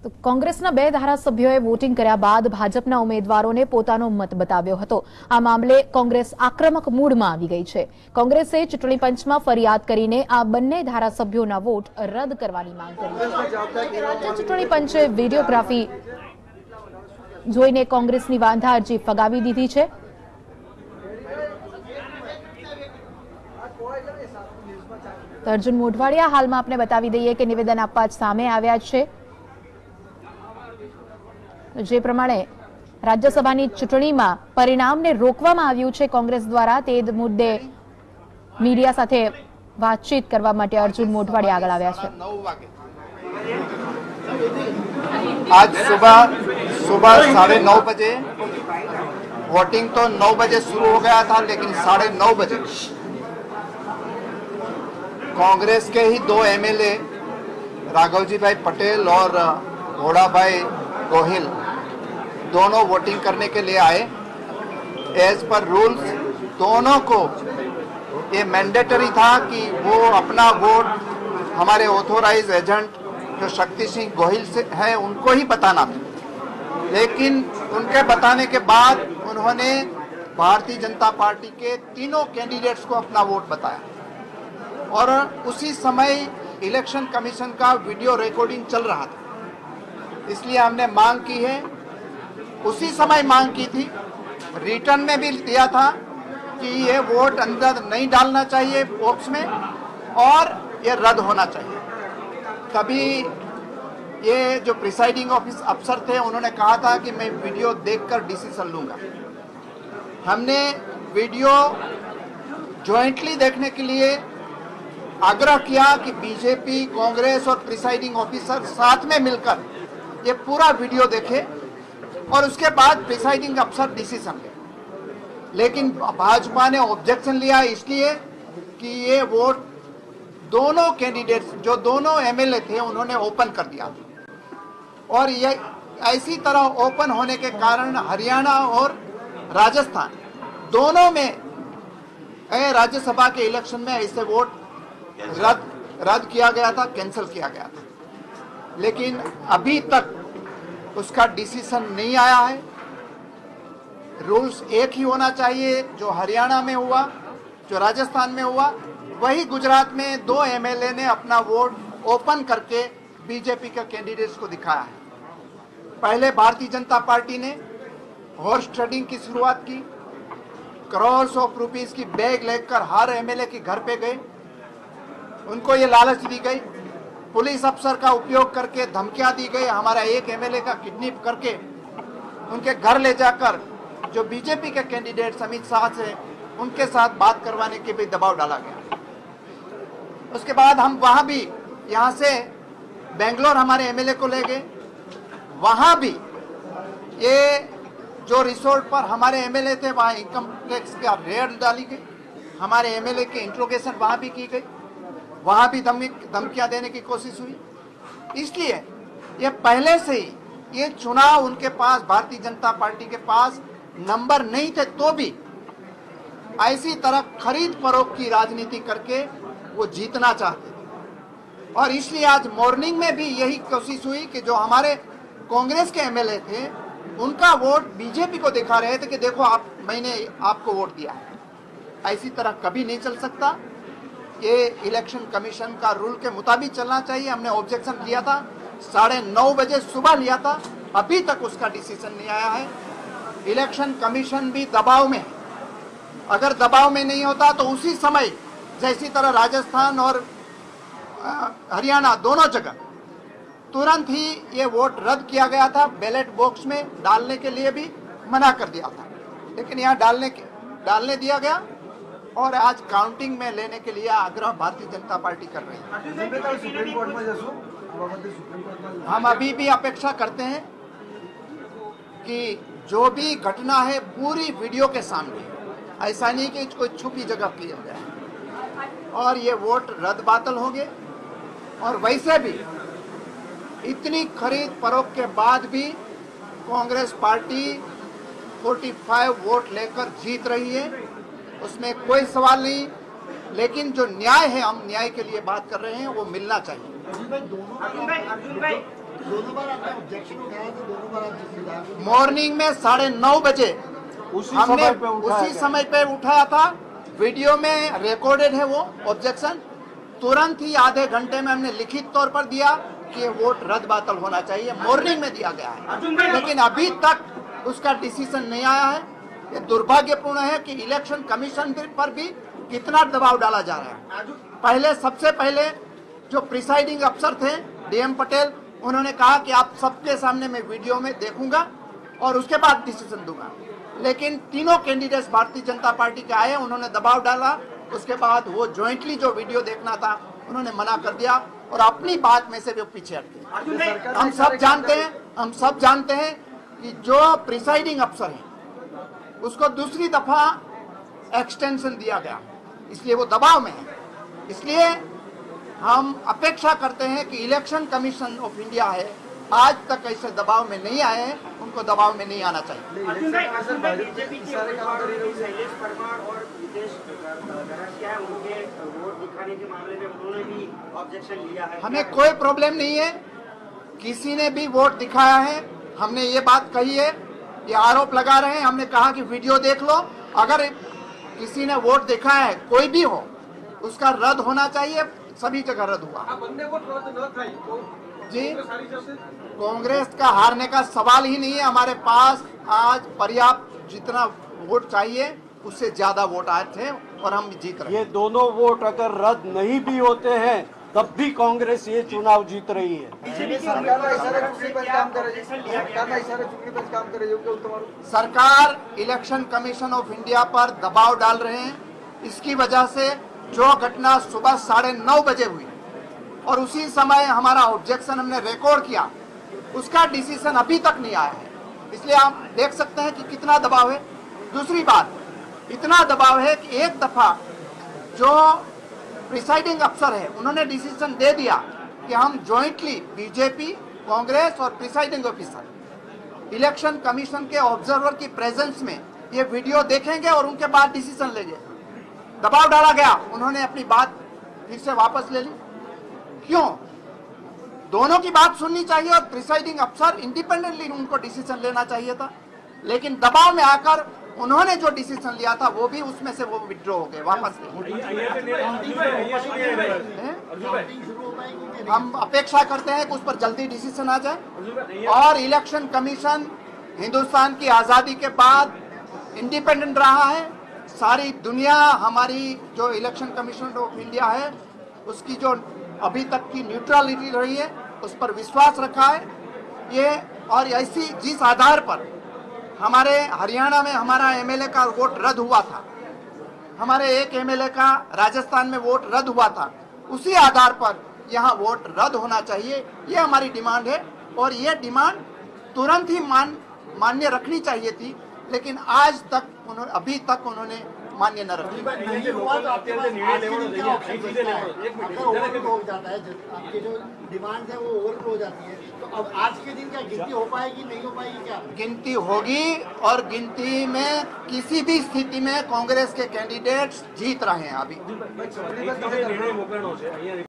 તો કોંગ્રેસના બે ધારાસભ્યોએ વોટિંગ કર્યા બાદ ભાજપના ઉમેદવારોને પોતાનો મત બતાવ્યો હતો। આ મામલે કોંગ્રેસ આક્રમક મૂડમાં આવી ગઈ છે। કોંગ્રેસે ચૂંટણી પંચમાં ફરિયાદ કરીને આ બંને ધારાસભ્યોના વોટ રદ કરવાની માંગ કરી છે। રાજ્ય ચૂંટણી પંચે વિડીયોગ્રાફી જોઈને કોંગ્રેસની વાંધા અરજી ફગાવી દીધી છે। અર્જુન મોઢવાડિયા હાલમાં આપણે બતાવી દઈએ કે નિવેદન આપવા જ સામે આવ્યા છે। જે પ્રમાણે રાજ્યસભાની ચૂંટણીમાં પરિણામને રોકવામાં આવ્યું છે કોંગ્રેસ દ્વારા, તે મુદ્દે મીડિયા સાથે વાતચીત કરવા માટે અર્જુન મોઢવાડિયા આગળ આવ્યા છે। आज सुबह 9:30 बजे वोटिंग तो 9 बजे शुरू हो गया था, लेकिन 9:30 बजे कांग्रेस के ही 2 एमएलए राघवजी भाई पटेल और घोड़ा भाई गोहिल दोनों वोटिंग करने के लिए आए। एज पर रूल्स दोनों को ये मैंडेटरी था कि वो अपना वोट हमारे ऑथोराइज एजेंट जो शक्ति सिंह गोहिल से है उनको ही बताना था, लेकिन उनके बताने के बाद उन्होंने भारतीय जनता पार्टी के तीनों कैंडिडेट्स को अपना वोट बताया और उसी समय इलेक्शन कमीशन का वीडियो रिकॉर्डिंग चल रहा था। इसलिए हमने मांग की है, उसी समय मांग की थी, रिटर्न में भी दिया था कि ये वोट अंदर नहीं डालना चाहिए बॉक्स में और ये रद्द होना चाहिए। तभी ये जो प्रिसाइडिंग अफसर थे उन्होंने कहा था कि मैं वीडियो देखकर डिसीजन लूँगा। हमने वीडियो जॉइंटली देखने के लिए आग्रह किया कि बीजेपी, कांग्रेस और प्रिसाइडिंग ऑफिसर साथ में मिलकर ये पूरा वीडियो देखे और उसके बाद प्रिसाइडिंग अफसर डिसीजन ले। लेकिन भाजपा ने ऑब्जेक्शन लिया, इसलिए कि ये वोट दोनों कैंडिडेट्स जो दोनों एमएलए थे उन्होंने ओपन कर दिया और ये ऐसी तरह ओपन होने के कारण हरियाणा और राजस्थान दोनों में राज्यसभा के इलेक्शन में ऐसे वोट रद्द किया गया था, कैंसिल किया गया था। लेकिन अभी तक उसका डिसीजन नहीं आया है। रूल्स एक ही होना चाहिए, जो हरियाणा में हुआ, जो राजस्थान में हुआ, वही गुजरात में 2 एमएलए ने अपना वोट ओपन करके बीजेपी के कैंडिडेट्स को दिखाया है। पहले भारतीय जनता पार्टी ने हॉर्स ट्रेडिंग की शुरुआत की, करोड़्स ऑफ रुपीस की बैग लेकर हर एमएलए के घर पे गए, उनको ये लालच दी गई, पुलिस अफसर का उपयोग करके धमकियां दी गई, हमारा एक एमएलए का किडनैप करके उनके घर ले जाकर जो बीजेपी के कैंडिडेट अमित शाह से उनके साथ बात करवाने के भी दबाव डाला गया। उसके बाद हम वहां भी यहाँ से बेंगलोर हमारे एमएलए को ले गए, वहां भी ये जो रिसोर्ट पर हमारे एमएलए थे वहाँ इनकम टैक्स का रेड डाली गई, हमारे एमएलए की इंट्रोगेशन वहां भी की गई, वहां भी धमकियां देने की कोशिश हुई। इसलिए ये पहले से ही ये चुनाव उनके पास, भारतीय जनता पार्टी के पास नंबर नहीं थे तो भी ऐसी तरह खरीद फरोख्त की राजनीति करके वो जीतना चाहते थे। और इसलिए आज मॉर्निंग में भी यही कोशिश हुई कि जो हमारे कांग्रेस के एमएलए थे उनका वोट बीजेपी को दिखा रहे थे कि देखो मैंने आपको वोट दिया है। ऐसी तरह कभी नहीं चल सकता। ये इलेक्शन कमीशन का रूल के मुताबिक चलना चाहिए। हमने ऑब्जेक्शन लिया था, 9:30 बजे सुबह लिया था, अभी तक उसका डिसीजन नहीं आया है। इलेक्शन कमीशन भी दबाव में है, अगर दबाव में नहीं होता तो उसी समय जैसी तरह राजस्थान और हरियाणा दोनों जगह तुरंत ही ये वोट रद्द किया गया था, बैलेट बॉक्स में डालने के लिए भी मना कर दिया था, लेकिन यहाँ डालने दिया गया और आज काउंटिंग में लेने के लिए आग्रह भारतीय जनता पार्टी कर रही है। हम अभी भी अपेक्षा करते हैं कि जो भी घटना है पूरी वीडियो के सामने, ऐसा नहीं कि कोई छुपी जगह किया गया और ये वोट रद्द बातल होंगे। और वैसे भी इतनी खरीद फरोख्त के बाद भी कांग्रेस पार्टी 45 वोट लेकर जीत रही है, उसमें कोई सवाल नहीं। लेकिन जो न्याय है, हम न्याय के लिए बात कर रहे हैं, वो मिलना चाहिए। दोनों बार आपने ऑब्जेक्शन उठाया तो दोनों बार आप जिस मॉर्निंग में 9:30 बजे हमने उसी समय पे उठाया था। वीडियो में रिकॉर्डेड है वो ऑब्जेक्शन। तुरंत ही आधे घंटे में हमने लिखित तौर पर दिया कि वोट रद्द बातल होना चाहिए, मॉर्निंग में दिया गया है, लेकिन अभी तक उसका डिसीजन नहीं आया है। ये दुर्भाग्यपूर्ण है कि इलेक्शन कमीशन पर भी कितना दबाव डाला जा रहा है। सबसे पहले जो प्रिसाइडिंग अफसर थे डीएम पटेल, उन्होंने कहा कि आप सबके सामने मैं वीडियो में देखूंगा और उसके बाद डिसीजन दूंगा, लेकिन तीनों कैंडिडेट्स भारतीय जनता पार्टी के आए, उन्होंने दबाव डाला। उसके बाद वो जॉइंटली जो वीडियो देखना था उन्होंने मना कर दिया और अपनी बात में से वो पीछे हट गए। हम सब जानते हैं कि जो प्रिसाइडिंग अफसर है उसको दूसरी दफा एक्सटेंशन दिया गया, इसलिए वो दबाव में है। इसलिए हम अपेक्षा करते हैं कि इलेक्शन कमीशन ऑफ इंडिया है, आज तक ऐसे दबाव में नहीं आए हैं, उनको दबाव में नहीं आना चाहिए। हमें कोई प्रॉब्लम नहीं है, किसी ने भी वोट दिखाया है, हमने ये बात कही है। ये आरोप लगा रहे हैं, हमने कहा कि वीडियो देख लो, अगर किसी ने वोट दिखाया है कोई भी हो उसका रद्द होना चाहिए, सभी जगह रद्द हुआ जी। कांग्रेस का हारने का सवाल ही नहीं है, हमारे पास आज पर्याप्त जितना वोट चाहिए उससे ज्यादा वोट आए थे और हम जीत रहे हैं। ये दोनों वोट अगर रद्द नहीं भी होते हैं तब भी कांग्रेस ये चुनाव जीत रही है। सरकार इलेक्शन कमीशन ऑफ इंडिया पर दबाव डाल रहे हैं। इसकी वजह से जो घटना सुबह 9:30 बजे हुई और उसी समय हमारा ऑब्जेक्शन हमने रिकॉर्ड किया, उसका डिसीजन अभी तक नहीं आया है। इसलिए आप देख सकते हैं कि कितना दबाव है। दूसरी बात, इतना दबाव है कि एक दफा जो प्रिसाइडिंग अफसर है उन्होंने डिसीजन दे दिया कि हम जॉइंटली बीजेपी, कांग्रेस और प्रिसाइडिंग ऑफिसर इलेक्शन कमीशन के ऑब्जर्वर की प्रेजेंस में ये वीडियो देखेंगे और उनके बाद डिसीजन लेंगे। दबाव डाला गया, उन्होंने अपनी बात फिर से वापस ले ली। क्यों? दोनों की बात सुननी चाहिए और प्रिसाइडिंग अफसर इंडिपेंडेंटली उनको डिसीजन लेना चाहिए था, लेकिन दबाव में आकर उन्होंने जो डिसीजन लिया था वो भी उसमें से वो विड्रॉ हो गए, वापस हम अपेक्षा करते हैं कि उस पर जल्दी डिसीजन आ जाए और इलेक्शन कमीशन हिंदुस्तान की आज़ादी के बाद इंडिपेंडेंट रहा है। सारी दुनिया हमारी जो इलेक्शन कमीशन ऑफ इंडिया है उसकी जो अभी तक की न्यूट्रलिटी रही है उस पर विश्वास रखा है ये। और ऐसी जिस आधार पर हमारे हरियाणा में हमारा एमएलए का वोट रद्द हुआ था, हमारे एक एमएलए का राजस्थान में वोट रद्द हुआ था, उसी आधार पर यहाँ वोट रद्द होना चाहिए, ये हमारी डिमांड है। और ये डिमांड तुरंत ही मान्य रखनी चाहिए थी, लेकिन आज तक अभी तक उन्होंने मान्य न रखी। आपकी जो डिमांड है वो ओवरफ्लो हो जाती है, तो अब आज के दिन क्या गिनती हो पाएगी, नहीं हो पाएगी? क्या गिनती होगी और गिनती में किसी भी स्थिति में कांग्रेस के कैंडिडेट्स जीत रहे हैं अभी।